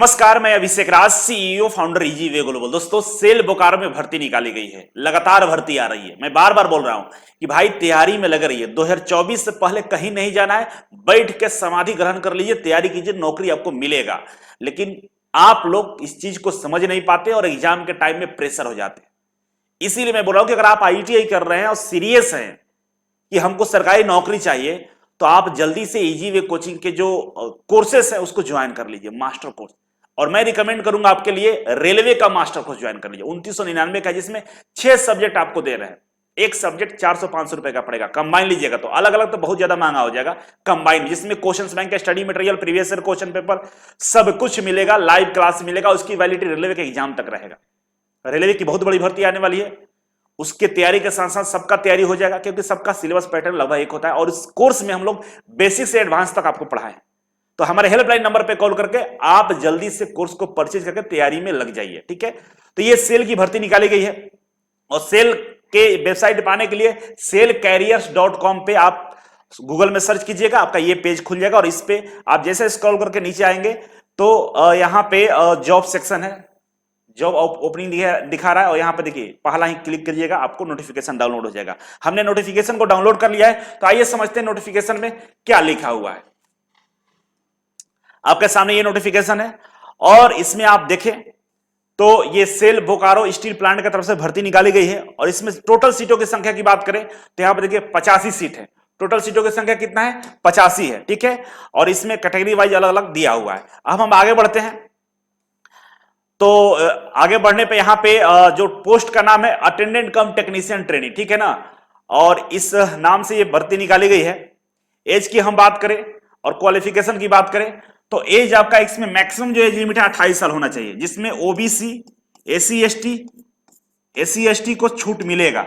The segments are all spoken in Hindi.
नमस्कार, मैं Abhishek Raj, CEO founder easy way global. दोस्तों, सेल बोकारो में भर्ती निकाली गई है। लगातार भर्ती आ रही है। मैं बार बार बोल रहा हूं कि भाई तैयारी में लग रही है। 2024 से पहले कहीं नहीं जाना है। बैठ के समाधि ग्रहण कर लीजिए, तैयारी कीजिए, नौकरी आपको मिलेगा। लेकिन आप लोग इस चीज को समझ नहीं पाते और एग्जाम के टाइम में प्रेशर हो जाते हैं। इसीलिए मैं बोल रहा हूं कि अगर आप आईटीआई कर रहे हैं और सीरियस हैं कि हमको सरकारी नौकरी चाहिए, तो आप जल्दी से इजी वे कोचिंग के जो कोर्सेस है उसको ज्वाइन कर लीजिए, मास्टर कोर्स। और मैं रिकमेंड करूंगा आपके लिए रेलवे का मास्टर कोर्स ज्वाइन कर लीजिए। 2999 का, जिसमें 6 सब्जेक्ट आपको दे रहे हैं। एक सब्जेक्ट 400-500 रुपए का पड़ेगा। कंबाइन लीजिएगा तो अलग अलग तो बहुत ज्यादा महंगा हो जाएगा। कंबाइन जिसमें क्वेश्चन बैंक का study material, previous year question paper, सब कुछ मिलेगा, लाइव क्लास मिलेगा। उसकी वैलिडिटी रेलवे के एग्जाम तक रहेगा। रेलवे की बहुत बड़ी भर्ती आने वाली है। उसके तैयारी के साथ साथ सबका तैयारी हो जाएगा, क्योंकि सबका सिलेबस पैटर्न लगभग एक होता है। और इस कोर्स में हम लोग बेसिक से एडवांस तक आपको पढ़ाएं। तो हमारे हेल्पलाइन नंबर पे कॉल करके आप जल्दी से कोर्स को परचेज करके तैयारी में लग जाइए, ठीक है। तो ये सेल की भर्ती निकाली गई है और सेल के वेबसाइट पाने के लिए selcareers.com पे आप गूगल में सर्च कीजिएगा, आपका ये पेज खुल जाएगा। और इस पे आप जैसे स्क्रॉल करके नीचे आएंगे तो यहां पे जॉब सेक्शन है, जॉब ओपनिंग दिखा रहा है। और यहां पे देखिए, पहला ही क्लिक करिएगा, आपको नोटिफिकेशन डाउनलोड हो जाएगा। हमने नोटिफिकेशन को डाउनलोड कर लिया है। तो आइए समझते हैं नोटिफिकेशन में क्या लिखा हुआ है। आपके सामने ये नोटिफिकेशन है और इसमें आप देखें तो ये सेल बोकारो स्टील प्लांट की तरफ से भर्ती निकाली गई है। और इसमें टोटल सीटों की संख्या की बात करें तो यहां पर देखिए 85 सीट है। टोटल सीटों की संख्या कितना है? 85 है, ठीक है। और इसमें कैटेगरी वाइज अलग अलग दिया हुआ है। अब हम आगे बढ़ते हैं। तो आगे बढ़ने पे यहां पे जो पोस्ट का नाम है अटेंडेंट कम टेक्नीशियन ट्रेनिंग, ठीक है ना। और इस नाम से ये भर्ती निकाली गई है। एज की हम बात करें और क्वालिफिकेशन की बात करें तो एज आपका इसमें मैक्सिमम जो एज लिमिट है 28 साल होना चाहिए, जिसमें ओबीसी, एससी एसटी को छूट मिलेगा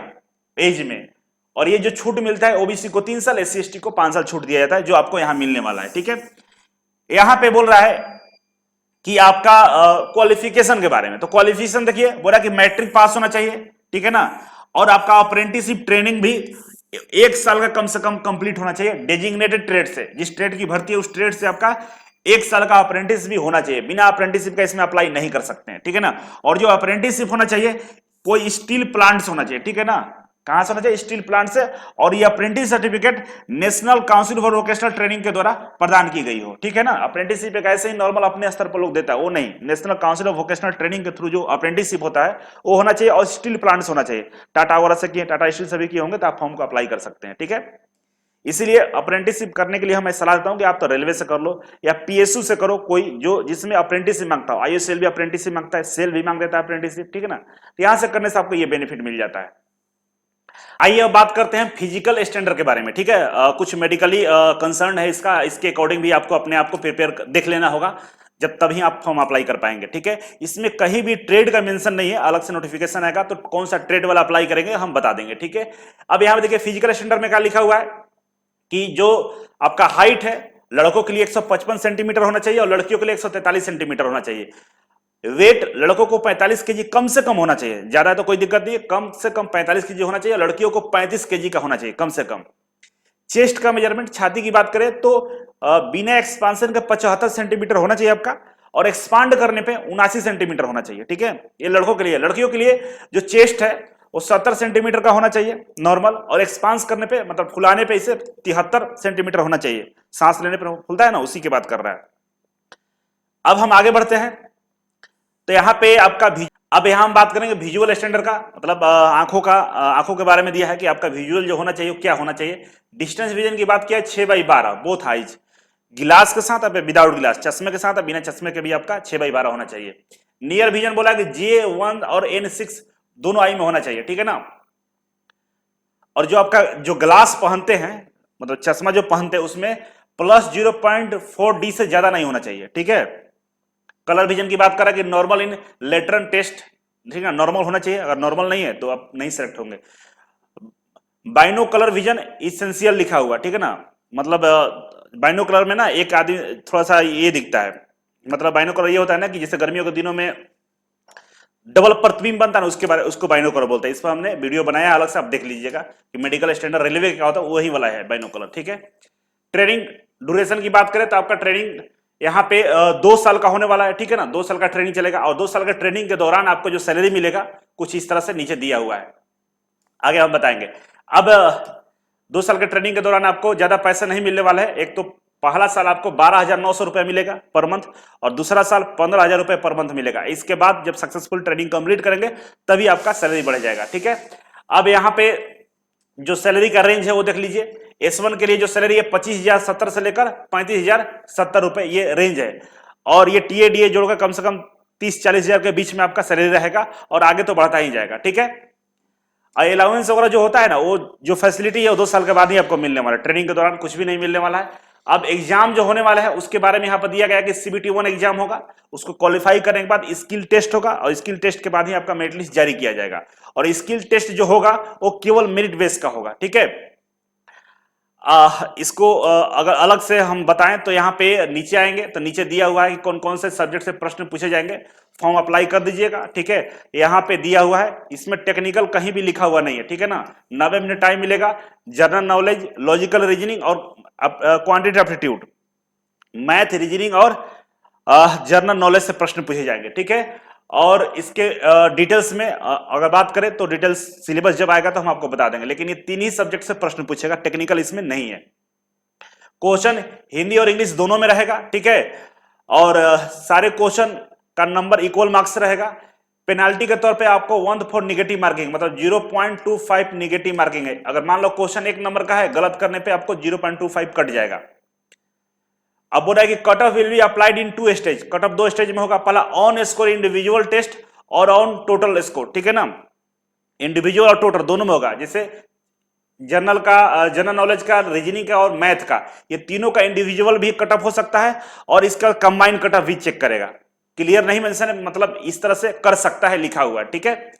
एज में। और ये जो छूट मिलता है, ओबीसी को 3 साल, एससी एसटी को 5 साल छूट दिया जाता है, जो आपको यहां मिलने वाला है, ठीक है। यहां पे बोल रहा है कि आपका क्वालिफिकेशन के बारे में। तो क्वालिफिकेशन देखिए, बोला कि मैट्रिक पास होना चाहिए, ठीक है ना। और आपका अप्रेंटिसशिप ट्रेनिंग भी 1 साल का कम से कम कंप्लीट होना चाहिए डेजिग्नेटेड ट्रेड से। जिस ट्रेड की भर्ती है उस ट्रेड से आपका 1 साल का अप्रेंटिस भी होना चाहिए। बिना अप्रेंटिसशिप का इसमें अप्लाई नहीं कर सकते हैं, ठीक है ना। और जो अप्रेंटिसशिप होना चाहिए, कोई स्टील प्लांट्स होना चाहिए, ठीक है ना। कहां से होना चाहिए? स्टील प्लांट से। और ये apprentice certificate national council for vocational training के द्वारा प्रदान की गई हो, ठीक है ना। अप्रेंटिसशिप एक ऐसे ही नॉर्मल अपने स्तर पर लोग देता है, वो नहीं। National council of vocational training के थ्रू जो अप्रेंटिसशिप होता है वो होना चाहिए। और स्टील प्लांट्स होना चाहिए। टाटा वगैरह से किए, टाटा स्टील सभी किए होंगे तो आप फॉर्म को अप्लाई कर सकते हैं, ठीक है। इसीलिए अप्रेंटिसशिप करने के लिए मैं सलाह देता हूं कि आप तो रेलवे से कर लो या पीएसयू से करो, कोई जो जिसमें अप्रेंटिसशिप मांगता हो। आईओसीएल भी अप्रेंटिसशिप मांगता है, सेल भी मांग देता है अप्रेंटिसशिप, ठीक है ना। तो यहां से करने से आपको ये बेनिफिट मिल जाता है। आइए अब बात करते हैं फिजिकल स्टैंडर्ड के बारे में, ठीक है। कुछ मेडिकली कंसर्न है इसका, इसके अकॉर्डिंग भी आपको अपने आप को प्रिपेयर देख लेना होगा, जब तभी आप फॉर्म अप्लाई कर पाएंगे, ठीक है। इसमें कहीं भी ट्रेड का मेंशन नहीं है। अलग से नोटिफिकेशन आएगा तो कौन सा ट्रेड वाला अप्लाई करेंगे हम बता देंगे, ठीक है। अब यहां पे देखिए फिजिकल स्टैंडर्ड में क्या लिखा हुआ है कि जो आपका हाइट है, लड़कों के लिए 155 सेंटीमीटर होना चाहिए और लड़कियों के लिए 143 सेंटीमीटर होना चाहिए। वेट लड़कों को 45 केजी कम से कम होना चाहिए, ज्यादा है तो कोई दिक्कत नहीं है। कम से कम 45 केजी होना चाहिए। लड़कियों को 35 केजी का होना चाहिए कम से कम। चेस्ट का मेजरमेंट, छाती की बात करें तो बिना एक्सपांशन के 75 सेंटीमीटर होना चाहिए आपका। और एक्सपांड करने पे 79 सेंटीमीटर होना चाहिए, ठीक है। ये लड़कों के लिए। लड़कियों के लिए जो चेस्ट है वो 70 सेंटीमीटर का होना चाहिए नॉर्मल। और एक्सपांस करने पे, मतलब फुलाने पे, इसे 73 सेंटीमीटर होना चाहिए। सांस लेने पर फुलता है ना, उसी की बात कर रहा है। अब हम आगे बढ़ते हैं। तो यहाँ पे आपका अब यहाँ हम बात करेंगे विजुअल स्टैंडर्ड का, मतलब आंखों के बारे में दिया है कि आपका विजुअल जो होना चाहिए क्या होना चाहिए। डिस्टेंस विजन की बात किया है 6/12 बोथ आइज, गिलास के साथ अब विदाउट गिलास, चश्मे के साथ, बिना चश्मे के भी आपका 6/12 होना चाहिए। नियर विजन बोला कि J1 और N6 दोनों आई में होना चाहिए, ठीक है ना। और जो आपका जो ग्लास पहनते हैं, मतलब चश्मा जो पहनते हैं, उसमें +0.4D से ज्यादा नहीं होना चाहिए, ठीक है। कलर विजन की बात कर रहा है कि नॉर्मल इन लेटरन टेस्ट, ठीक है, नॉर्मल होना चाहिए। अगर नॉर्मल नहीं है तो आप नहीं सेलेक्ट होंगे। बाइनो कलर विजन इसेंशियल लिखा हुआ, ठीक है ना। मतलब बाइनो कलर में ना एक आदमी थोड़ा सा ये दिखता है, मतलब बाइनो कलर ये होता है ना कि जैसे गर्मियों के दिनों में डबल प्रतिबिंब बनता है ना, उसके बारे उसको बाइनो कलर बोलते हैं। इस पर हमने वीडियो बनाया अलग से, आप देख लीजिएगा कि मेडिकल स्टैंडर्ड रेलवे का होता है, वही वाला है बाइनो कलर, ठीक है। ट्रेनिंग ड्यूरेशन की बात करें तो आपका ट्रेनिंग यहाँ पे 2 साल का होने वाला है, ठीक है ना, 2 साल का ट्रेनिंग चलेगा और 2 साल का ट्रेनिंग के दौरान आपको जो सैलरी मिलेगा कुछ इस तरह से नीचे दिया हुआ है, आगे हम बताएंगे। अब 2 साल के ट्रेनिंग के दौरान आपको ज्यादा पैसा नहीं मिलने वाला है। एक तो पहला साल आपको 12,900 रुपए मिलेगा पर मंथ और दूसरा साल 15,000 रुपए पर मंथ मिलेगा। इसके बाद जब सक्सेसफुल ट्रेनिंग कंप्लीट करेंगे तभी आपका सैलरी बढ़ जाएगा, ठीक है। अब यहाँ पे जो सैलरी का रेंज है वो देख लीजिए। S1 के लिए जो सैलरी है 25,070 से लेकर 35,070 रुपए ये रेंज है और ये TA DA जोड़कर कम से कम 30-40 हजार के बीच में आपका सैलरी रहेगा और आगे तो बढ़ता ही जाएगा, ठीक है। अलाउंस वगैरह जो होता है ना, वो जो फैसिलिटी है वो 2 साल के बाद ही आपको मिलने वाला है, ट्रेनिंग के दौरान कुछ भी नहीं मिलने वाला है। अब एग्जाम जो होने वाला है उसके बारे में यहाँ पर दिया गया कि CBT1 एग्जाम होगा, उसको क्वालिफाई करने के बाद स्किल टेस्ट होगा और स्किल टेस्ट के बाद ही आपका मेरिट लिस्ट जारी किया जाएगा और स्किल टेस्ट जो होगा वो केवल मेरिट बेस का होगा, ठीक है। इसको अगर अलग से हम बताएं तो यहाँ पे नीचे आएंगे तो नीचे दिया हुआ है कि कौन कौन से सब्जेक्ट से प्रश्न पूछे जाएंगे, फॉर्म अप्लाई कर दीजिएगा, ठीक है। यहाँ पे दिया हुआ है, इसमें टेक्निकल कहीं भी लिखा हुआ नहीं है, ठीक है ना। 90 मिनट टाइम मिलेगा, जनरल नॉलेज, लॉजिकल रीजनिंग और क्वांटिटेटिव एप्टीट्यूड, मैथ, रीजनिंग और जनरल नॉलेज से प्रश्न पूछे जाएंगे, ठीक है। और इसके डिटेल्स में अगर बात करें तो डिटेल्स सिलेबस जब आएगा तो हम आपको बता देंगे, लेकिन ये 3 ही सब्जेक्ट से प्रश्न पूछेगा, टेक्निकल इसमें नहीं है। क्वेश्चन हिंदी और इंग्लिश दोनों में रहेगा, ठीक है। और सारे क्वेश्चन का नंबर इक्वल मार्क्स रहेगा। पेनाल्टी के तौर पे आपको 1 फॉर निगेटिव मार्किंग, मतलब 0.25 निगेटिव मार्किंग है। अगर मान लो क्वेश्चन 1 नंबर का है, गलत करने पे आपको 0.25 कट जाएगा। अब बोल रहा है कि cut off will be applied in 2 stage, cut off 2 stage में होगा। पहला ऑन स्कोर इंडिविजुअल टेस्ट और ऑन टोटल स्कोर, ठीक है ना। इंडिविजुअल और टोटल दोनों में होगा। जैसे जनरल नॉलेज का, रीजनिंग का और मैथ का, ये तीनों का इंडिविजुअल भी कट ऑफ हो सकता है और इसका कंबाइंड कट ऑफ भी चेक करेगा। क्लियर नहीं मेंशन है, मतलब इस तरह से कर सकता है, लिखा हुआ है, ठीक है।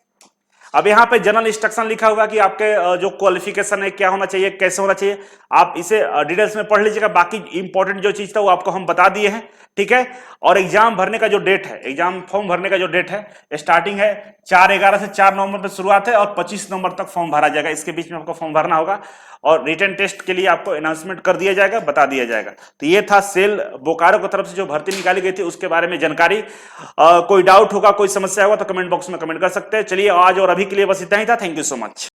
अब यहाँ पे जनरल इंस्ट्रक्शन लिखा हुआ कि आपके जो क्वालिफिकेशन है क्या होना चाहिए, कैसे होना चाहिए, आप इसे डिटेल्स में पढ़ लीजिएगा। बाकी इंपॉर्टेंट जो चीज था वो आपको हम बता दिए हैं, ठीक है। और एग्जाम भरने का जो डेट है, एग्जाम फॉर्म भरने का जो डेट है, स्टार्टिंग है 4/11 से 4 नवंबर में शुरुआत है और 25 नवंबर तक फॉर्म भरा जाएगा। इसके बीच में आपको फॉर्म भरना होगा और रिटन टेस्ट के लिए आपको अनाउंसमेंट कर दिया जाएगा, बता दिया जाएगा। तो ये था सेल बोकारो की तरफ से जो भर्ती निकाली गई थी उसके बारे में जानकारी। कोई डाउट होगा, कोई समस्या होगा तो कमेंट बॉक्स में कमेंट कर सकते हैं। चलिए आज और अभी के लिए बस इतना ही था। Thank you so much.